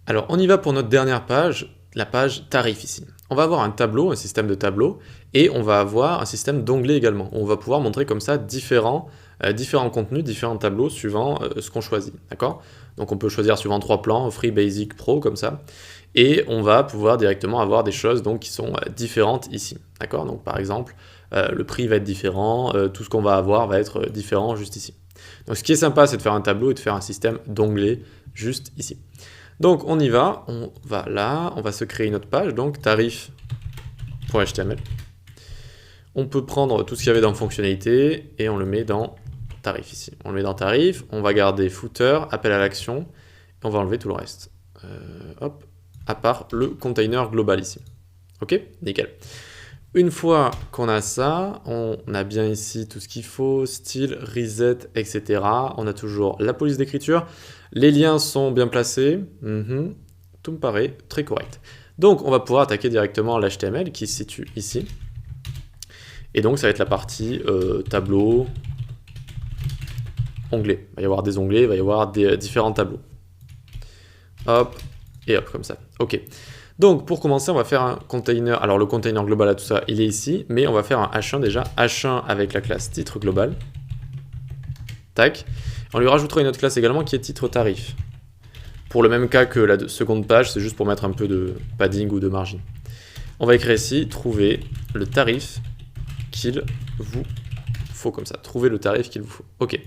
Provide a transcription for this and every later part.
Alors, on y va pour notre dernière page, la page tarif ici. On va avoir un tableau, un système de tableaux, et on va avoir un système d'onglets également. On va pouvoir montrer comme ça différents contenus, différents tableaux suivant ce qu'on choisit. D'accord? Donc on peut choisir suivant 3 plans, Free, Basic, Pro, comme ça. Et on va pouvoir directement avoir des choses donc, qui sont différentes ici. D'accord? Donc par exemple, le prix va être différent, tout ce qu'on va avoir va être différent juste ici. Donc ce qui est sympa, c'est de faire un tableau et de faire un système d'onglets juste ici. Donc on y va, on va là, on va se créer une autre page, donc tarif.html. On peut prendre tout ce qu'il y avait dans fonctionnalité et on le met dans tarif ici. On le met dans tarif, on va garder footer, appel à l'action, et on va enlever tout le reste. Hop, à part le container global ici. Ok, nickel. Une fois qu'on a ça, on a bien ici tout ce qu'il faut, style, reset, etc. On a toujours la police d'écriture. Les liens sont bien placés. Tout me paraît très correct. Donc, on va pouvoir attaquer directement l'HTML qui se situe ici. Et donc, ça va être la partie tableau, onglet. Il va y avoir des onglets, il va y avoir des différents tableaux. Hop, et hop, comme ça. Ok. Donc, pour commencer, on va faire un container. Alors, le container global à tout ça, il est ici, mais on va faire un H1 déjà. H1 avec la classe titre global. Tac. On lui rajoutera une autre classe également qui est titre tarif. Pour le même cas que la seconde page, c'est juste pour mettre un peu de padding ou de margin. On va écrire ici, trouver le tarif qu'il vous faut, comme ça. Trouver le tarif qu'il vous faut. Ok.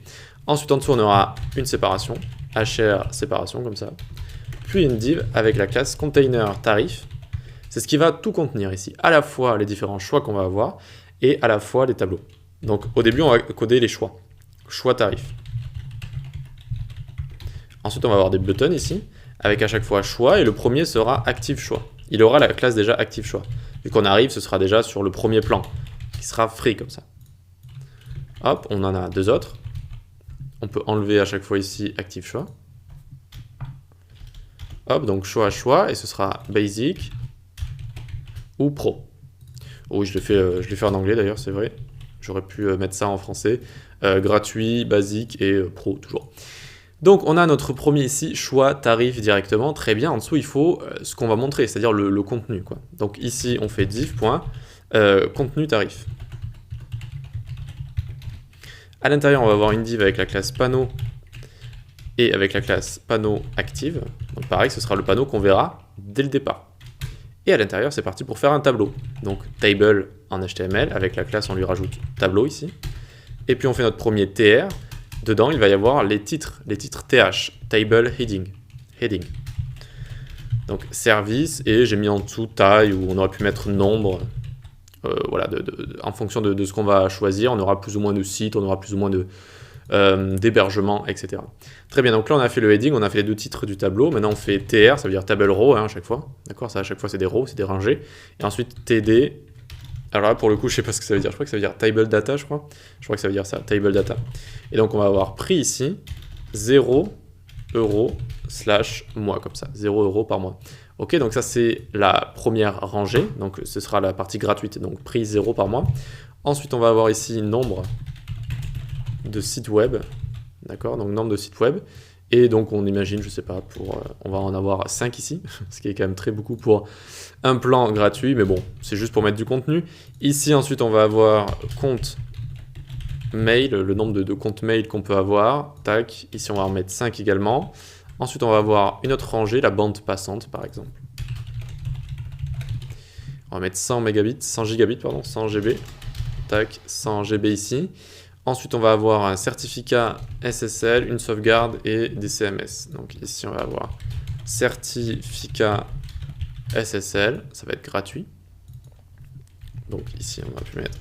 Ensuite, en dessous, on aura une séparation. HR séparation, comme ça. Puis une div avec la classe container tarif. C'est ce qui va tout contenir ici, à la fois les différents choix qu'on va avoir et à la fois les tableaux. Donc au début, on va coder les choix. Choix tarif. Ensuite, on va avoir des buttons ici, avec à chaque fois choix, et le premier sera active choix. Il aura la classe déjà active choix. Vu qu'on arrive, ce sera déjà sur le premier plan, qui sera free comme ça. Hop, on en a deux autres. On peut enlever à chaque fois ici active choix. Hop, donc choix à choix, et ce sera basic ou pro. Oui, je l'ai fait en anglais d'ailleurs, c'est vrai. J'aurais pu mettre ça en français. Gratuit, basique et pro, toujours. Donc on a notre premier ici, choix tarif directement, très bien. En dessous, il faut ce qu'on va montrer, c'est-à-dire le contenu, quoi. Donc ici, on fait div.contenu tarif. À l'intérieur, on va avoir une div avec la classe panneau et avec la classe panneau active. Donc pareil, ce sera le panneau qu'on verra dès le départ. Et à l'intérieur, c'est parti pour faire un tableau. Donc table en HTML, avec la classe, on lui rajoute tableau ici. Et puis on fait notre premier TR. Dedans, il va y avoir les titres TH, table heading. Donc service, et j'ai mis en dessous taille, où on aurait pu mettre nombre. Voilà, en fonction de ce qu'on va choisir, on aura plus ou moins de sites, on aura plus ou moins d'hébergement, etc. Très bien, donc là on a fait le heading, on a fait les deux titres du tableau. Maintenant on fait TR, ça veut dire table row à chaque fois. D'accord, ça à chaque fois c'est des rows, c'est des rangées. Et ensuite TD. Alors là, pour le coup, je sais pas ce que ça veut dire. Je crois que ça veut dire table data, je crois. Je crois que ça veut dire ça, table data. Et donc, on va avoir prix ici, 0 € / mois, comme ça. 0 € par mois. Ok, donc ça, c'est la première rangée. Donc, ce sera la partie gratuite. Donc, prix 0 par mois. Ensuite, on va avoir ici nombre de sites web. D'accord, donc nombre de sites web. Et donc, on imagine, je sais pas, on va en avoir 5 ici, ce qui est quand même très beaucoup pour un plan gratuit, mais bon, c'est juste pour mettre du contenu. Ici, ensuite, on va avoir compte mail, le nombre de comptes mail qu'on peut avoir. Tac, ici, on va en mettre 5 également. Ensuite, on va avoir une autre rangée, la bande passante, par exemple. On va mettre 100 gigabits, 100 GB. Tac, 100 GB ici. Ensuite, on va avoir un certificat SSL, une sauvegarde et des CMS. Donc ici, on va avoir certificat SSL, ça va être gratuit. Donc ici, on va pu mettre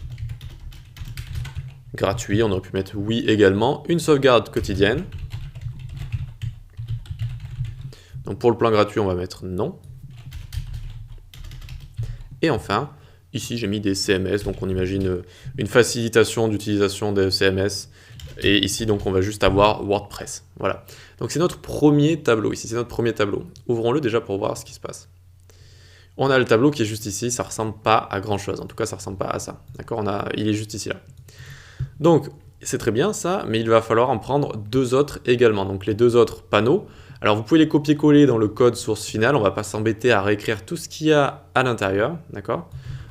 gratuit, on aurait pu mettre oui également. Une sauvegarde quotidienne. Donc pour le plan gratuit, on va mettre non. Et enfin, ici, j'ai mis des CMS, donc on imagine une facilitation d'utilisation des CMS. Et ici, donc, on va juste avoir WordPress. Voilà. Donc, c'est notre premier tableau. Ici, c'est notre premier tableau. Ouvrons-le déjà pour voir ce qui se passe. On a le tableau qui est juste ici. Ça ne ressemble pas à grand-chose. En tout cas, ça ne ressemble pas à ça. D'accord, il est juste ici, là. Donc, c'est très bien ça, mais il va falloir en prendre deux autres également. Donc, les deux autres panneaux, Alors vous pouvez les copier-coller dans le code source final, on va pas s'embêter à réécrire tout ce qu'il y a à l'intérieur, d'accord?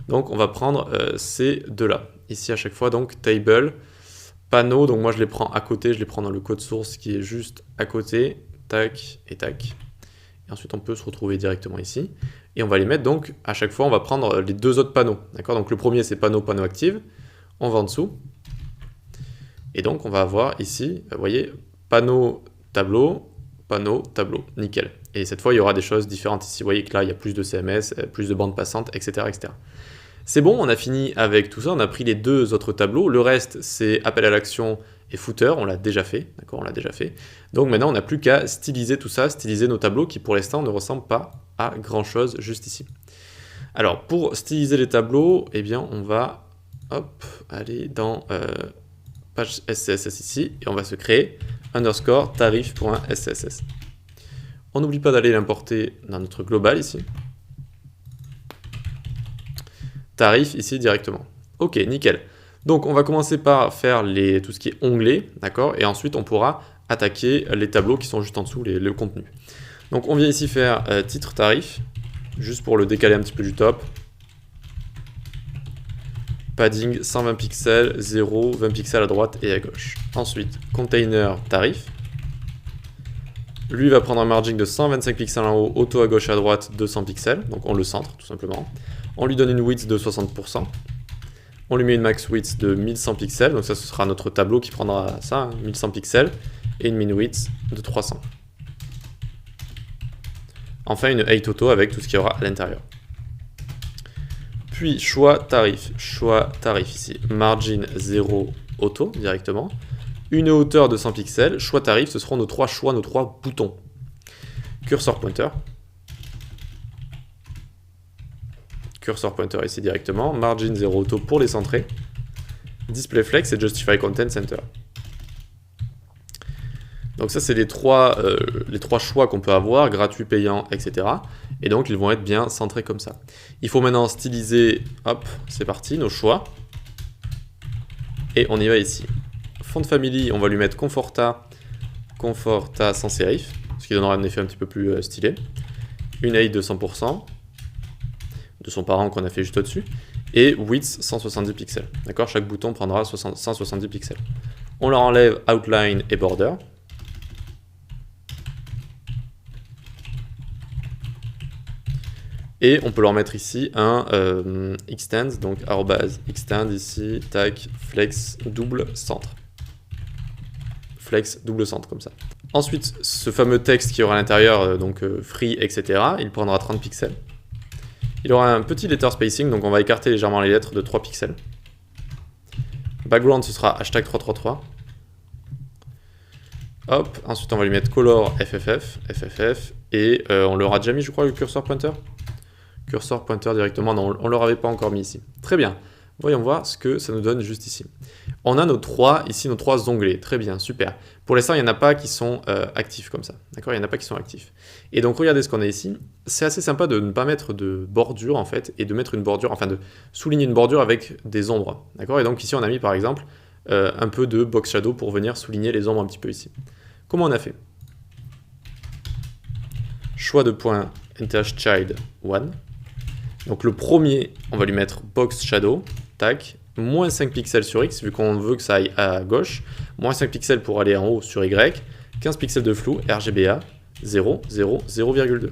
Donc on va prendre ces deux-là. Ici à chaque fois, donc table, panneau, donc moi je les prends à côté, je les prends dans le code source qui est juste à côté, tac et tac. Et ensuite on peut se retrouver directement ici. Et on va les mettre donc, à chaque fois on va prendre les deux autres panneaux, d'accord? Donc le premier c'est panneau active, on va en dessous. Et donc on va avoir ici, vous voyez, panneau, tableau, nickel. Et cette fois, il y aura des choses différentes ici. Vous voyez que là, il y a plus de CMS, plus de bandes passantes, etc. etc. C'est bon, on a fini avec tout ça. On a pris les deux autres tableaux. Le reste, c'est appel à l'action et footer. On l'a déjà fait. D'accord, on l'a déjà fait. Donc maintenant, on n'a plus qu'à styliser tout ça, styliser nos tableaux qui, pour l'instant, ne ressemblent pas à grand-chose juste ici. Alors, pour styliser les tableaux, eh bien, on va aller dans page SCSS ici et on va se créer underscore tarif.scss. On n'oublie pas d'aller l'importer dans notre global ici. Tarif ici directement. Ok, nickel. Donc on va commencer par faire tout ce qui est onglet, d'accord? Et ensuite on pourra attaquer les tableaux qui sont juste en dessous, le contenu. Donc on vient ici faire titre tarif, juste pour le décaler un petit peu du top. Padding 120 pixels, 0, 20 pixels à droite et à gauche. Ensuite, container tarif. Lui va prendre un margin de 125 pixels en haut, auto à gauche à droite, 200 pixels. Donc on le centre tout simplement. On lui donne une width de 60%. On lui met une max width de 1100 pixels. Donc ça, ce sera notre tableau qui prendra ça, 1100 pixels. Et une min width de 300. Enfin, une height auto avec tout ce qu'il y aura à l'intérieur. Puis choix tarif ici, margin 0 auto directement, une hauteur de 100 pixels, choix tarif, ce seront nos trois choix, nos trois boutons. Cursor pointer ici directement, margin 0 auto pour les centrer, display flex et justify content center. Donc ça, c'est les trois choix qu'on peut avoir, gratuit, payant, etc. Et donc, ils vont être bien centrés comme ça. Il faut maintenant styliser, hop, c'est parti, nos choix. Et on y va ici. Font family, on va lui mettre Conforta sans serif, ce qui donnera un effet un petit peu plus stylé. Une height de 100%, de son parent qu'on a fait juste au-dessus. Et width 170 pixels. D'accord? Chaque bouton prendra 170 pixels. On leur enlève outline et border. Et on peut leur mettre ici un extend, donc @extend ici, tac, flex double centre. Flex double centre comme ça. Ensuite, ce fameux texte qui aura à l'intérieur, donc free, etc., il prendra 30 pixels. Il aura un petit letter spacing, donc on va écarter légèrement les lettres de 3 pixels. Background, ce sera #333. Hop, ensuite on va lui mettre color FFF, et on leur a déjà mis, je crois, le cursor pointer. Cursor pointer directement, non, on ne leur avait pas encore mis ici. Très bien, voyons voir ce que ça nous donne juste ici. On a nos trois onglets, très bien, super. Pour l'instant, il n'y en a pas qui sont actifs comme ça, d'accord? Il n'y en a pas qui sont actifs. Et donc, regardez ce qu'on a ici. C'est assez sympa de ne pas mettre de bordure, en fait, et de mettre une bordure, enfin de souligner une bordure avec des ombres, d'accord? Et donc ici, on a mis, par exemple, un peu de box shadow pour venir souligner les ombres un petit peu ici. Comment on a fait? Choix de point NTH-child 1. Donc le premier, on va lui mettre box shadow, tac, moins 5 pixels sur X, vu qu'on veut que ça aille à gauche, moins 5 pixels pour aller en haut sur Y, 15 pixels de flou, RGBA, 0, 0, 0,2.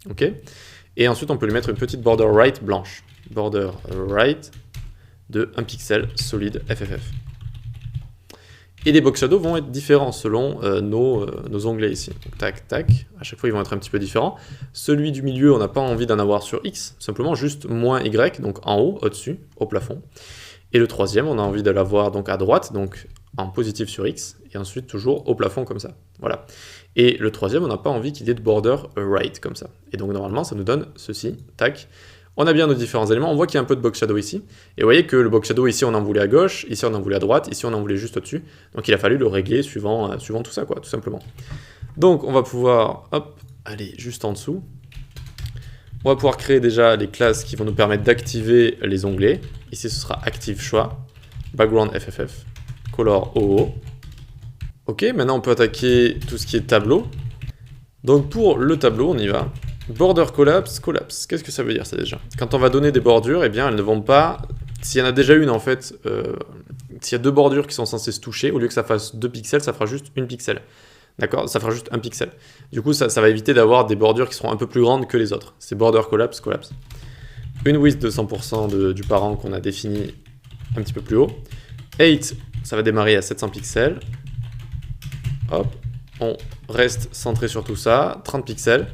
Ok? Et ensuite, on peut lui mettre une petite border right blanche. Border right de 1 pixel solide FFF. Et les box shadows vont être différents selon nos onglets ici. Donc, tac, tac. À chaque fois, ils vont être un petit peu différents. Celui du milieu, on n'a pas envie d'en avoir sur X. Simplement juste moins Y, donc en haut, au-dessus, au plafond. Et le troisième, on a envie de l'avoir donc à droite, donc en positif sur X. Et ensuite, toujours au plafond comme ça. Voilà. Et le troisième, on n'a pas envie qu'il ait de border right comme ça. Et donc, normalement, ça nous donne ceci. Tac. On a bien nos différents éléments, on voit qu'il y a un peu de box shadow ici, et vous voyez que le box shadow ici on en voulait à gauche, ici on en voulait à droite, ici on en voulait juste au-dessus, donc il a fallu le régler suivant tout ça, quoi, tout simplement. Donc on va pouvoir, hop, aller juste en dessous, on va pouvoir créer déjà les classes qui vont nous permettre d'activer les onglets, ici ce sera active choix, background FFF, color OO. Ok, maintenant on peut attaquer tout ce qui est tableau, Donc pour le tableau, on y va. Border collapse, collapse. Qu'est-ce que ça veut dire ça déjà? Quand on va donner des bordures, eh bien elles ne vont pas... S'il y en a déjà une en fait, s'il y a deux bordures qui sont censées se toucher, au lieu que ça fasse 2 pixels, ça fera juste 1 pixel. D'accord? Ça fera juste 1 pixel. Du coup, ça va éviter d'avoir des bordures qui seront un peu plus grandes que les autres. C'est border collapse, collapse. Une width de 100% du parent qu'on a défini un petit peu plus haut. 8, ça va démarrer à 700 pixels. Hop, on reste centré sur tout ça, 30 pixels.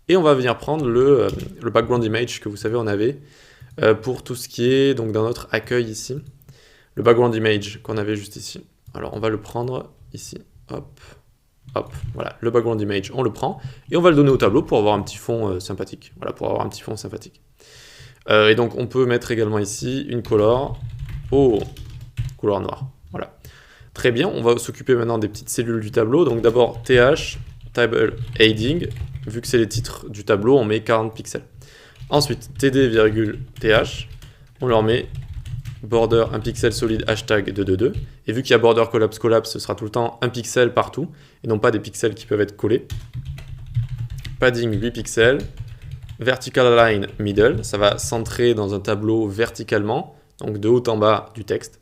Et on va venir prendre le background image que vous savez on avait pour tout ce qui est donc dans notre accueil ici. Le background image qu'on avait juste ici. Alors on va le prendre ici. Hop, hop, voilà, le background image, on le prend. Et on va le donner au tableau pour avoir un petit fond sympathique. Voilà, pour avoir un petit fond sympathique. Et donc on peut mettre également ici une color. Oh, couleur noire. Voilà. Très bien, on va s'occuper maintenant des petites cellules du tableau. Donc d'abord TH, Table Heading. Vu que c'est les titres du tableau, on met 40 pixels. Ensuite, TD,TH, on leur met border 1 pixel solide hashtag 222. Et vu qu'il y a border collapse collapse, ce sera tout le temps 1 pixel partout, et non pas des pixels qui peuvent être collés. Padding 8 pixels. Vertical line middle, ça va centrer dans un tableau verticalement, donc de haut en bas du texte.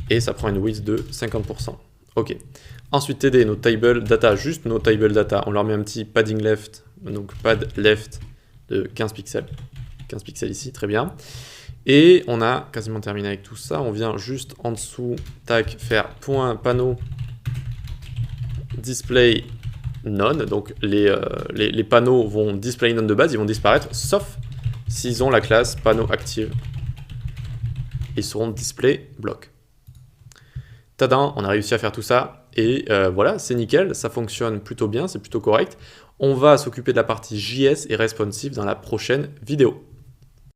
Et ça prend une width de 50%. Ok. Ensuite, TD, nos table data, juste nos table data, on leur met un petit padding left, donc pad left de 15 pixels. 15 pixels ici, très bien. Et on a quasiment terminé avec tout ça. On vient juste en dessous, tac, faire point panneau display none. Donc les panneaux vont display none de base, ils vont disparaître, sauf s'ils ont la classe panneau active. Ils seront display block. Tadam, on a réussi à faire tout ça. Et voilà, c'est nickel, ça fonctionne plutôt bien, c'est plutôt correct. On va s'occuper de la partie JS et responsive dans la prochaine vidéo.